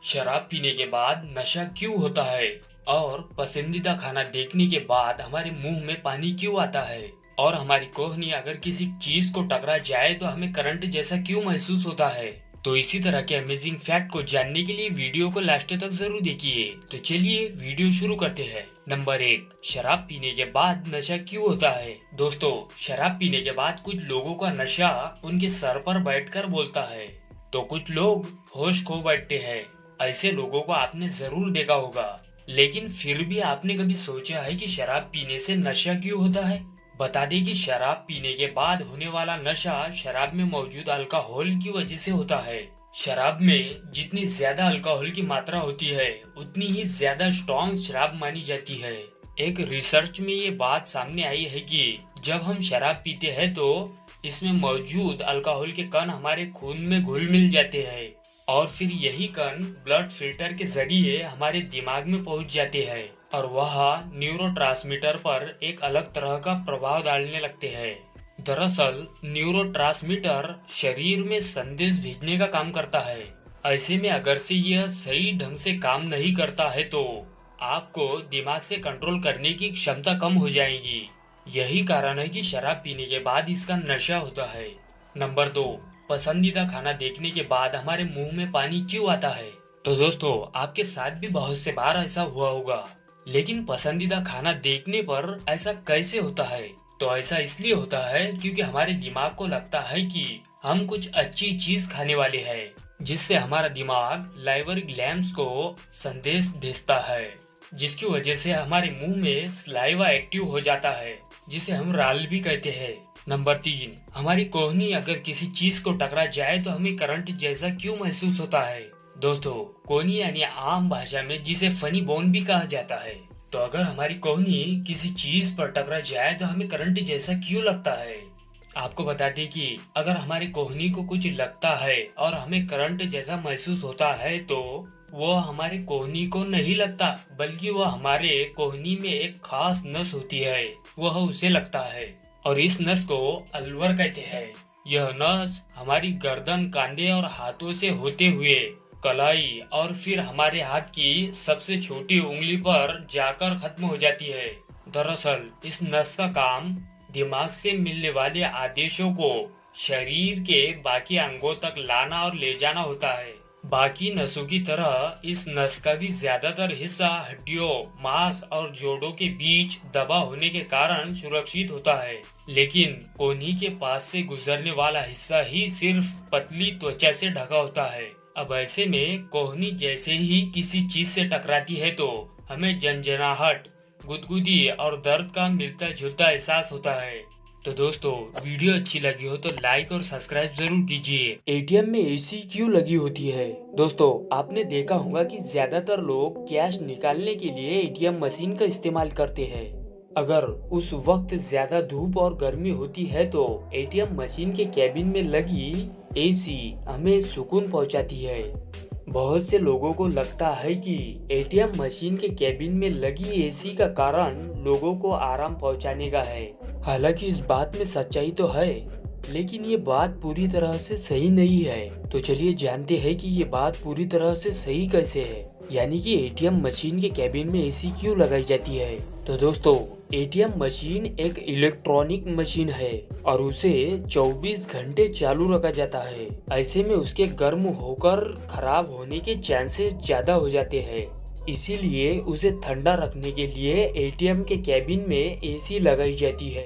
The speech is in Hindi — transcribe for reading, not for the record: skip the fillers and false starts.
शराब पीने के बाद नशा क्यों होता है और पसंदीदा खाना देखने के बाद हमारे मुंह में पानी क्यों आता है और हमारी कोहनी अगर किसी चीज को टकरा जाए तो हमें करंट जैसा क्यों महसूस होता है। तो इसी तरह के अमेजिंग फैक्ट को जानने के लिए वीडियो को लास्ट तक जरूर देखिए। तो चलिए वीडियो शुरू करते हैं। नंबर 1, शराब पीने के बाद नशा क्यों होता है। दोस्तों, शराब पीने के बाद कुछ लोगों का नशा उनके सर पर बैठकर बोलता है तो कुछ लोग होश खो बैठते हैं। ऐसे लोगों को आपने जरूर देखा होगा, लेकिन फिर भी आपने कभी सोचा है कि शराब पीने से नशा क्यों होता है। बता दें कि शराब पीने के बाद होने वाला नशा शराब में मौजूद अल्कोहल की वजह से होता है। शराब में जितनी ज्यादा अल्कोहल की मात्रा होती है उतनी ही ज्यादा स्ट्रॉन्ग शराब मानी जाती है। एक रिसर्च में ये बात सामने आई है कि जब हम शराब पीते हैं तो इसमें मौजूद अल्कोहल के कण हमारे खून में घुल मिल जाते हैं और फिर यही कण ब्लड फिल्टर के जरिए हमारे दिमाग में पहुंच जाते हैं और वह न्यूरोट्रांसमीटर पर एक अलग तरह का प्रभाव डालने लगते हैं। दरअसल न्यूरोट्रांसमीटर शरीर में संदेश भेजने का काम करता है। ऐसे में अगर से यह सही ढंग से काम नहीं करता है तो आपको दिमाग से कंट्रोल करने की क्षमता कम हो जाएगी। यही कारण है कि शराब पीने के बाद इसका नशा होता है। नंबर 2, पसंदीदा खाना देखने के बाद हमारे मुंह में पानी क्यों आता है। तो दोस्तों, आपके साथ भी बहुत से बार ऐसा हुआ होगा, लेकिन पसंदीदा खाना देखने पर ऐसा कैसे होता है। तो ऐसा इसलिए होता है क्योंकि हमारे दिमाग को लगता है कि हम कुछ अच्छी चीज खाने वाले हैं, जिससे हमारा दिमाग लाइवर ग्लैंड्स को संदेश भेजता है, जिसकी वजह से हमारे मुंह में सलाइवा एक्टिव हो जाता है, जिसे हम राल भी कहते हैं। नंबर 3, हमारी कोहनी अगर किसी चीज को टकरा जाए तो हमें करंट जैसा क्यों महसूस होता है। दोस्तों, कोहनी यानी आम भाषा में जिसे फनी बोन भी कहा जाता है। तो अगर हमारी कोहनी किसी चीज पर टकरा जाए तो हमें करंट जैसा क्यों लगता है। आपको बता दें कि अगर हमारी कोहनी को कुछ लगता है और हमें करंट जैसा महसूस होता है तो वह हमारे कोहनी को नहीं लगता, बल्कि वह हमारे कोहनी में एक खास नस होती है, वह उसे लगता है और इस नस को अलवर कहते हैं। यह नस हमारी गर्दन, कंधे और हाथों से होते हुए कलाई और फिर हमारे हाथ की सबसे छोटी उंगली पर जाकर खत्म हो जाती है। दरअसल इस नस का काम दिमाग से मिलने वाले आदेशों को शरीर के बाकी अंगों तक लाना और ले जाना होता है। बाकी नसों की तरह इस नस का भी ज्यादातर हिस्सा हड्डियों, मांस और जोड़ों के बीच दबा होने के कारण सुरक्षित होता है, लेकिन कोहनी के पास से गुजरने वाला हिस्सा ही सिर्फ पतली त्वचा से ढका होता है। अब ऐसे में कोहनी जैसे ही किसी चीज से टकराती है तो हमें झंझनाहट, गुदगुदी और दर्द का मिलता जुलता एहसास होता है। तो दोस्तों, वीडियो अच्छी लगी हो तो लाइक और सब्सक्राइब जरूर कीजिए। एटीएम में एसी क्यों लगी होती है। दोस्तों, आपने देखा होगा कि ज्यादातर लोग कैश निकालने के लिए एटीएम मशीन का इस्तेमाल करते हैं। अगर उस वक्त ज्यादा धूप और गर्मी होती है तो एटीएम मशीन के केबिन में लगी एसी हमें सुकून पहुंचाती है। बहुत से लोगों को लगता है कि एटीएम मशीन के केबिन में लगी एसी का कारण लोगों को आराम पहुंचाने का है। हालांकि इस बात में सच्चाई तो है, लेकिन ये बात पूरी तरह से सही नहीं है। तो चलिए जानते हैं कि ये बात पूरी तरह से सही कैसे है, यानी कि एटीएम मशीन के केबिन में एसी क्यों लगाई जाती है। तो दोस्तों, एटीएम मशीन एक इलेक्ट्रॉनिक मशीन है और उसे 24 घंटे चालू रखा जाता है। ऐसे में उसके गर्म होकर खराब होने के चांसेस ज्यादा हो जाते हैं। इसीलिए उसे ठंडा रखने के लिए एटीएम के केबिन में एसी लगाई जाती है।